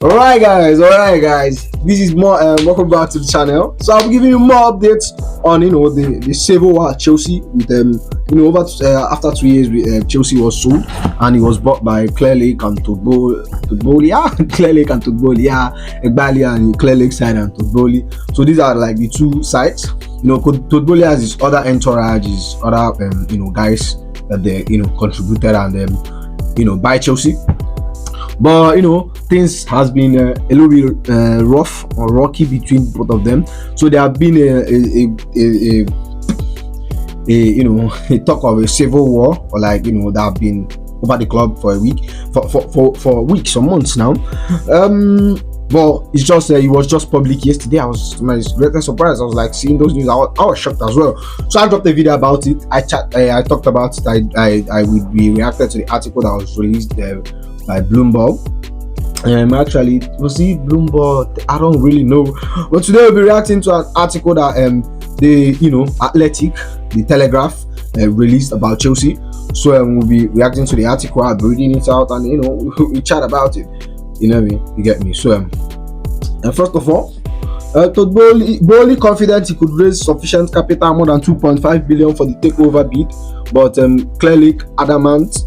All right, guys. This is more. Welcome back to the channel. So I'll be giving you more updates on the civil war at Chelsea. With over after 2 years, Chelsea was sold and it was bought by Clearlake and Todd Boehly, Clearlake and Todd Boehly, Eghbali and Clearlake side and Todd Boehly. So these are like the two sides. Todd Boehly has his other entourage, his other guys that they contributed and by Chelsea. But things has been a little bit rough or rocky between both of them. So there have been a talk of a civil war, or that have been over the club for a week, for weeks or months now. But it's just it was just public yesterday. I was to my greatest surprise. I was like seeing those news. I was shocked as well. So I dropped a video about it. I talked about it. I would be reacted to the article that was released by Bloomberg. Actually, was it Bloomberg? I don't really know. But today we'll be reacting to an article that the Athletic, the Telegraph, released about Chelsea. So we'll be reacting to the article. I'll be reading it out, and we chat about it. You get me. So first of all, Todd Boehly confident he could raise sufficient capital, more than 2.5 billion for the takeover bid, but Clearlake adamant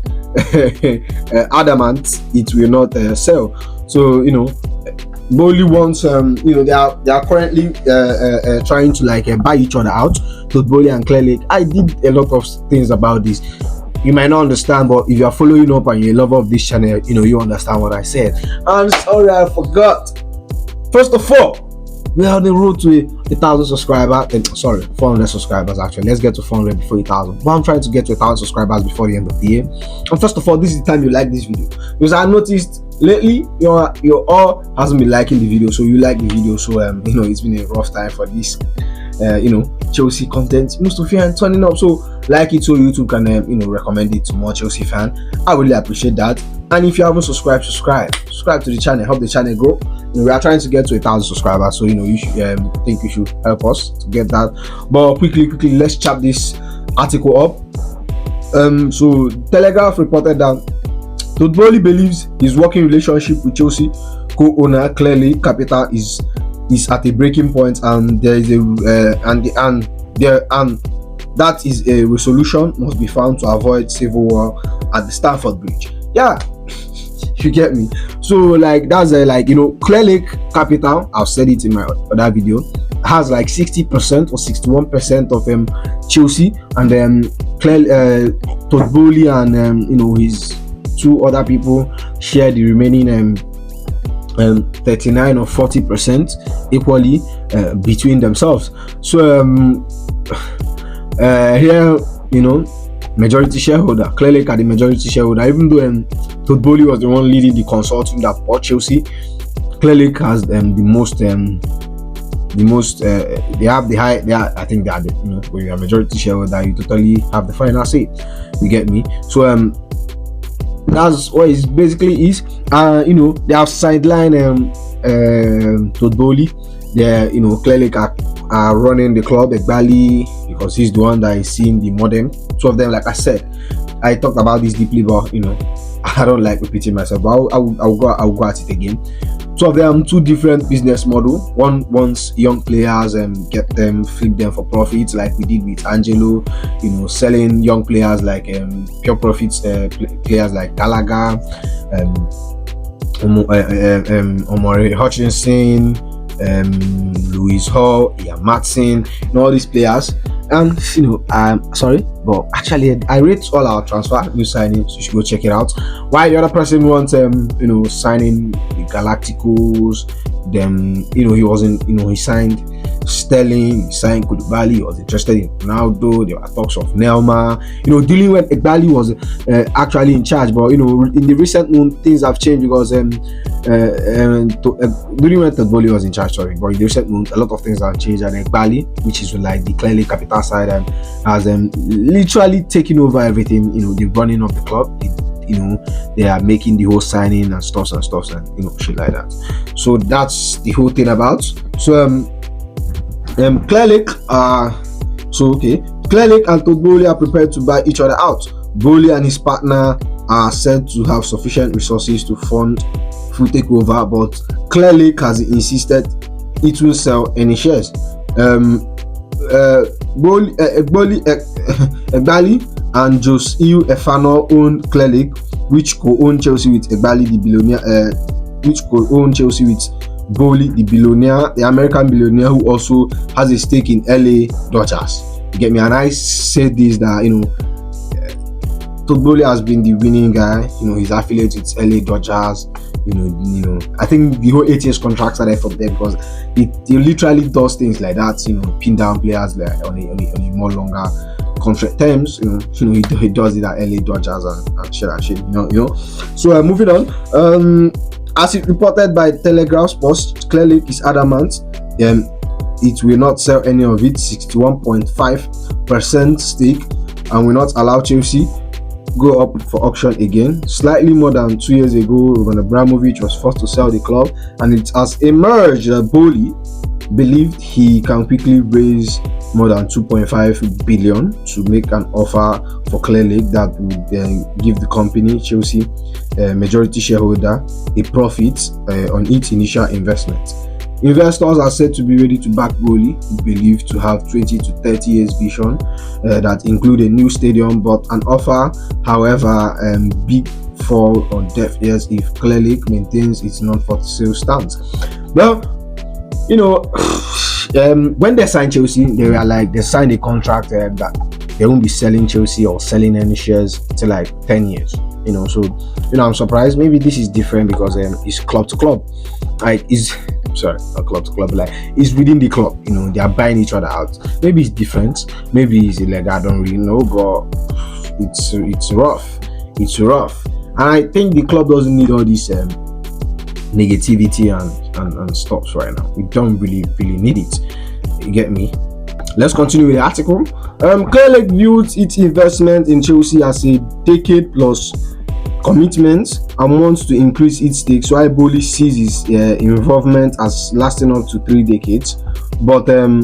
it will not sell. So Boehly wants they are currently trying to buy each other out. Todd Boehly and Clearlake. I did a lot of things about this. You might not understand, but if you are following up and you're a lover of this channel, you understand what I said. And sorry, I forgot. First of all, we are on the road to 1,000 subscribers. Sorry, 400 subscribers actually. Let's get to 400 before 1,000. But I'm trying to get to 1,000 subscribers before the end of the year. And first of all, this is the time you like this video, because I noticed lately your all hasn't been liking the video. So you like the video. So it's been a rough time for this Chelsea content. Most of you are turning up, so like it so YouTube can recommend it to more Chelsea fan. I really appreciate that. And if you haven't subscribed, subscribe to the channel, help the channel grow. We are trying to get to 1,000 subscribers, so you should think you should help us to get that. But quickly let's chap this article up. So Telegraph reported that Todd Boehly believes his working relationship with Chelsea co-owner Clearlake Capital is at a breaking point, and there is that is a resolution must be found to avoid civil war at the Stamford Bridge. Yeah, you get me. So that's Clearlake Capital, I've said it in my other video, has 60% or 61% of Chelsea, and then Todd Boehly and his two other people share the remaining 39 or 40% equally between themselves. So here majority shareholder Clearlake are the majority shareholder, even though Todd Boehly was the one leading the consulting that bought Chelsea. Clearlake has the most they have the high, I think they are when you're a majority shareholder, you totally have the final say. You get me? So that's what it basically is. They have sidelined Todd Boehly. They Clearlake are running the club, Eghbali, because he's the one that is seeing the modem. Two of them, like I said, I talked about this deeply, but I don't like repeating myself. But I'll go at it again. Two of them, two different business model. One wants young players and get them, flip them for profits, like we did with Angelo. Selling young players like pure profits, players like Gallagher, Omori Hutchinson, Louis Hall, Ian Matson, and all these players. And I'm sorry, but actually I rate all our transfer new signings. You should go check it out. While the other person wants signing the Galacticos, then he wasn't, he signed Sterling, he signed Eghbali, he was interested in Ronaldo. There were talks of Neymar, dealing when Eghbali was actually in charge. But in the recent moon, things have changed, because during when Todd Boehly was in charge, sorry, but in the recent moon, a lot of things have changed, and Eghbali, which is the Clearlake Capital side, and has literally taken over everything, the running of the club. They are making the whole signing and stuff and shit like that. So that's the whole thing about. So Clearlake Clearlake and Todd Boehly are prepared to buy each other out. Boehly and his partner are said to have sufficient resources to fund full takeover, but Clearlake has insisted it will sell any shares. Eghbali and Josue Efano own Clearlake, which co-own Chelsea with Eghbali the billionaire, which co-own Chelsea with Boehly the billionaire, the American billionaire who also has a stake in LA Dodgers. You get me? And I said this, that Todd Boehly has been the winning guy. He's affiliated with LA Dodgers. I think the whole 8 years contract started from there, because he literally does things like that. Pin down players like on a more longer contract terms. He does it at LA Dodgers and shit. So moving on. As it reported by Telegraph Sports, Clearlake is adamant it will not sell any of its 61.5% stake and will not allow Chelsea go up for auction again. Slightly more than 2 years ago, when Abramovich was forced to sell the club, and it has emerged that Boehly believed he can quickly raise more than 2.5 billion to make an offer for Clearlake that would give the company, Chelsea, majority shareholder, a profit on its initial investment. Investors are said to be ready to back Boehly, believed to have 20 to 30 years vision that include a new stadium, but an offer, however, big fall on deaf ears if Clearlake maintains its non-for-sale stance. Well, when they signed Chelsea, they signed a contract that they won't be selling Chelsea or selling any shares till like 10 years. So I'm surprised. Maybe this is different because it's club to club. Not club to club, like it's within the club. They are buying each other out. Maybe it's different. Maybe it's illegal. I don't really know, but it's rough. It's rough, and I think the club doesn't need all this negativity and stops right now. We don't really need it. You get me? Let's continue with the article. Clearlake views its investment in Chelsea as a decade plus commitment and wants to increase its stakes, while Boehly sees his involvement as lasting up to 3 decades. But a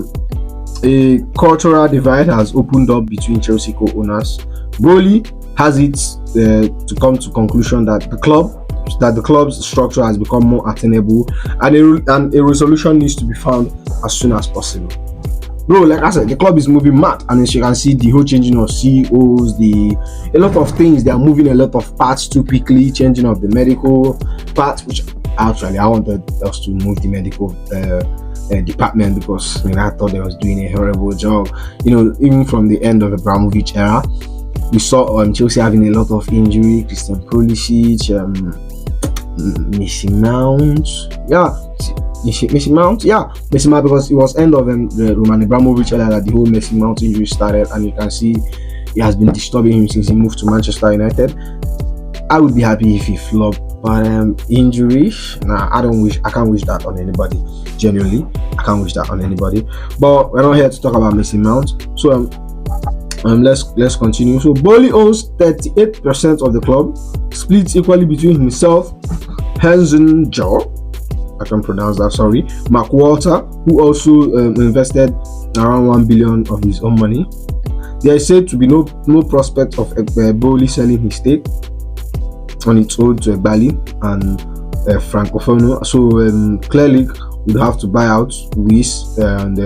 cultural divide has opened up between Chelsea co-owners. Boehly has it to come to conclusion that the club's structure has become more attainable, and a resolution needs to be found as soon as possible. Bro, like I said, the club is moving mad, and as you can see, the whole changing of CEOs, a lot of things, they are moving a lot of parts too quickly, changing of the medical parts, which actually I wanted us to move the medical department, because I thought they was doing a horrible job. Even from the end of the Abramovich era, we saw Chelsea having a lot of injury. Christian Pulisic, Messi Mount, because it was end of the Roman Abramovich era that the whole Messi Mount injury started, and you can see it has been disturbing him since he moved to Manchester United. I would be happy if he flopped, but injury, I can't wish that on anybody. Genuinely, I can't wish that on anybody. But we're not here to talk about Messi Mount, so let's continue. So Boehly owns 38% of the club, split equally between himself, Hansen Joe, I can pronounce that, sorry, Mark Walter, who also invested around 1 billion of his own money. There is said to be no prospect of Boehly selling his stake on its own to Eghbali and Francofono. So Clearlake would have to buy out Luis and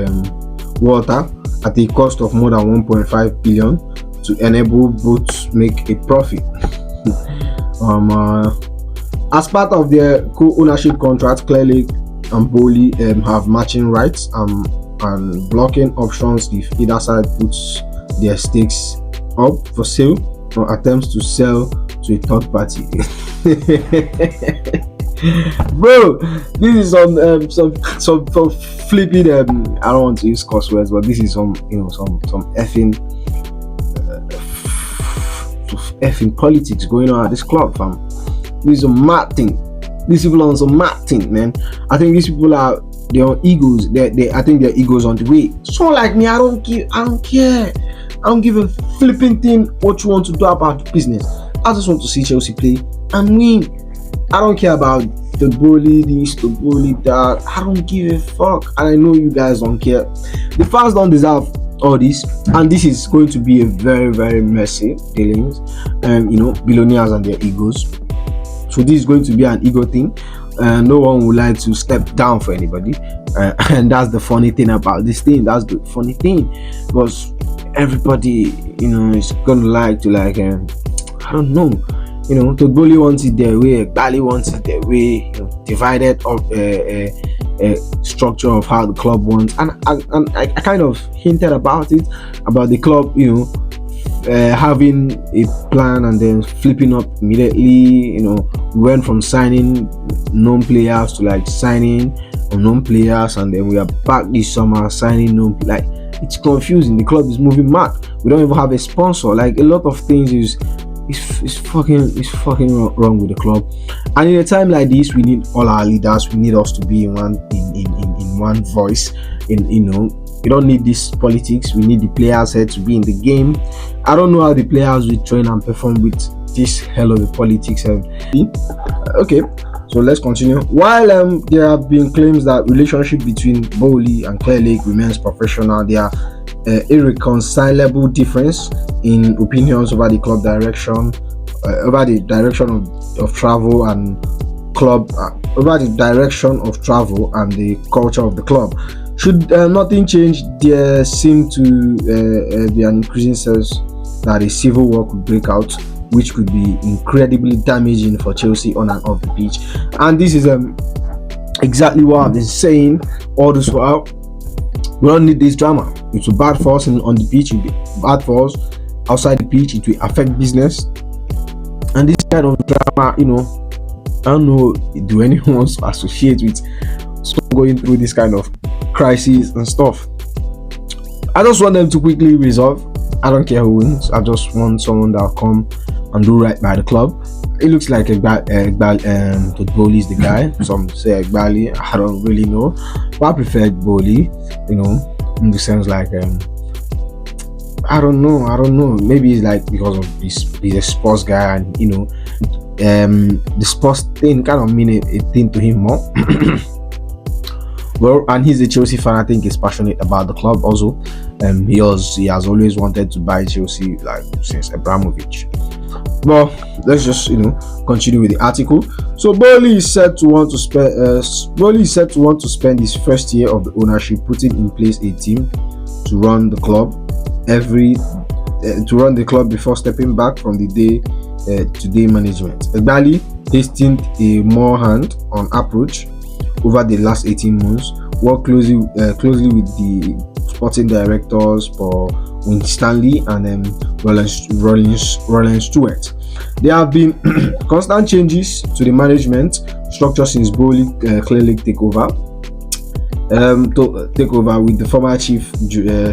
Walter at a cost of more than 1.5 billion to enable both to make a profit. As part of their co-ownership contract, Clearlake and Boehly have matching rights and blocking options if either side puts their stakes up for sale or attempts to sell to a third party. Bro, this is some flipping I don't want to use curse words, but this is some effing politics going on at this club, fam. This is a mad thing. These people are on some mad thing, man. I think these people are on egos. I think their egos on the way. So like me, I don't care. I don't give a flipping thing what you want to do about the business. I just want to see Chelsea play and win. I don't care about the Boehly this, the Boehly that. I don't give a fuck, and I know you guys don't care. The fans don't deserve all this, and this is going to be a very, very messy dealings. Billionaires and their egos. So this is going to be an ego thing. No one would like to step down for anybody, and that's the funny thing about this thing. That's the funny thing, because everybody, is gonna like to like, I don't know. Todd Boehly wants it their way, Eghbali wants it their way. Divided of structure of how the club wants, and I kind of hinted about it, about the club, having a plan and then flipping up immediately. We went from signing known players to like signing unknown players, and then we are back this summer signing known. Like, it's confusing. The club is moving mad. We don't even have a sponsor. Like, a lot of things is fucking wrong with the club. And in a time like this, we need all our leaders. We need us to be in one voice. We don't need this politics. We need the players here to be in the game. I don't know how the players will train and perform with this hell of a politics. Okay, so let's continue. While there have been claims that relationship between Boehly and Clearlake remains professional, there are irreconcilable difference in opinions over the club direction, over the direction of travel and club, over the direction of travel and the culture of the club. Should nothing change, there seem to be an increasing sense that a civil war could break out, which could be incredibly damaging for Chelsea on and off the pitch. And this is exactly what I've been saying all this while. We don't need this drama. It's bad for us on the pitch, it will be bad for us outside the pitch. It will affect business. And this kind of drama, I don't know, do anyone wants to associate with someone going through this kind of crisis and stuff. I just want them to quickly resolve. I don't care who wins. I just want someone that will come and do right by the club. It looks like Todd Boehly is the guy. Some say Eghbali. I don't really know, but I prefer Boehly. In the sense like I don't know. Maybe it's like because of he's a sports guy, and the sports thing kind of mean a thing to him more. Well, and he's a Chelsea fan. I think he's passionate about the club also. He has always wanted to buy Chelsea, like, since Abramovich. Well, let's just continue with the article. So Boehly is said to want to spend his first year of the ownership putting in place a team to run the club before stepping back from the day-to-day management. Eghbali hastened a more hand-on approach over the last 18 months, worked closely with the sporting directors for Winstanley and Roland Stewart. There have been constant changes to the management structure since Boehly Clearlake takeover with the former chief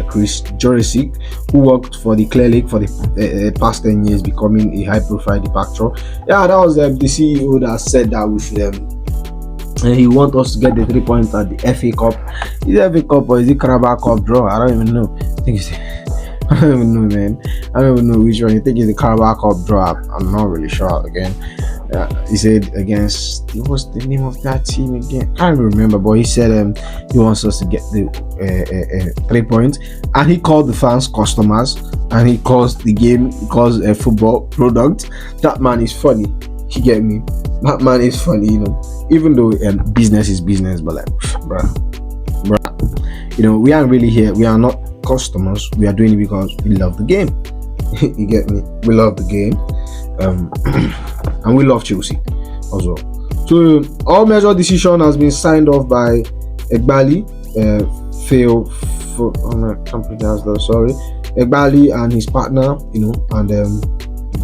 Chris Jurisic, who worked for the Clearlake for the past 10 years, becoming a high-profile departure. Yeah, that was the CEO that said that we should. He wants us to get the 3 points at the FA Cup. Is it FA Cup or is it Carabao Cup draw? I don't even know. I don't even know, man. I don't even know which one. I think it's the Carabao Cup draw. I'm not really sure again. He said against, what's the name of that team again? I can't remember, but he said he wants us to get the 3 points, and he called the fans customers, and he calls the game, he calls a football product. That man is funny. You get me? That man is funny, even though business is business, but like, bruh, we aren't really here. We are not customers. We are doing it because we love the game. You get me? We love the game, and we love Chelsea as well. So all major decision has been signed off by Eghbali, Eghbali and his partner, and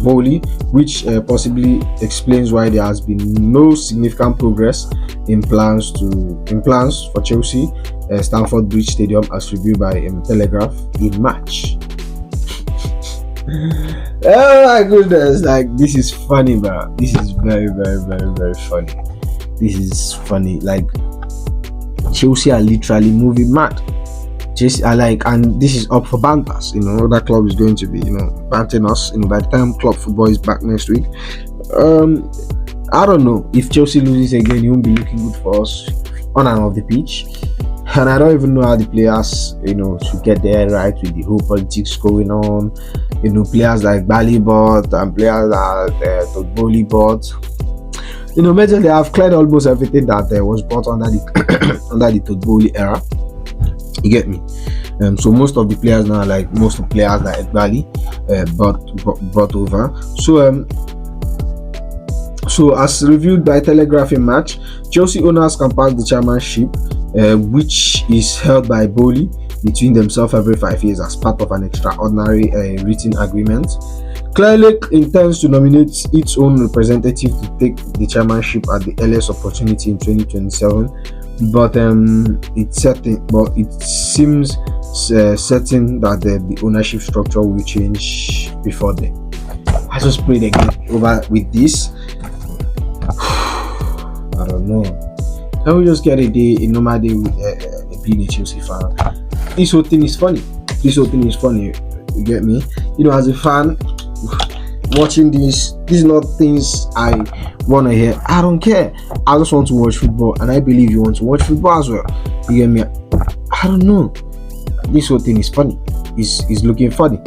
Boehly, which possibly explains why there has been no significant progress in plans for Chelsea Stamford Bridge Stadium, as reviewed by Telegraph in March. Oh my goodness, like, this is funny, bro. This is very, very, very, very funny. This is funny. Like, Chelsea are literally moving mad. Chelsea are like, and this is up for banters. Other club is going to be, bantering us. By the time club football is back next week, I don't know if Chelsea loses again. It won't be looking good for us on and off the pitch. And I don't even know how the players, should get there right with the whole politics going on. Players like Eghbali bought and players like Todd Boehly bought. majorly I've cleared almost everything that was brought under the under the Todd Boehly era. You get me? So most of the players now, like most of the players that Eghbali brought over. So as reviewed by Telegraph Match, Chelsea owners can pass the chairmanship, which is held by Boehly between themselves every 5 years as part of an extraordinary written agreement. Clearlake intends to nominate its own representative to take the chairmanship at the earliest opportunity in 2027, but it seems certain that the ownership structure will change before then. I just played again over with this. I don't know. Can we just get a normal day with being a Chelsea fan? This whole thing is funny. You get me? As a fan, watching this is not things I want to hear. I don't care. I just want to watch football, and I believe you want to watch football as well. You get me? I don't know. This whole thing is funny. Is looking funny.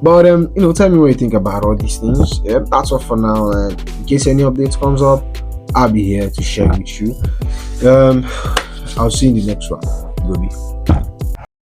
But tell me what you think about all these things. That's all for now. In case any updates comes up, I'll be here to share with you. I'll see you in the next one. Goodbye.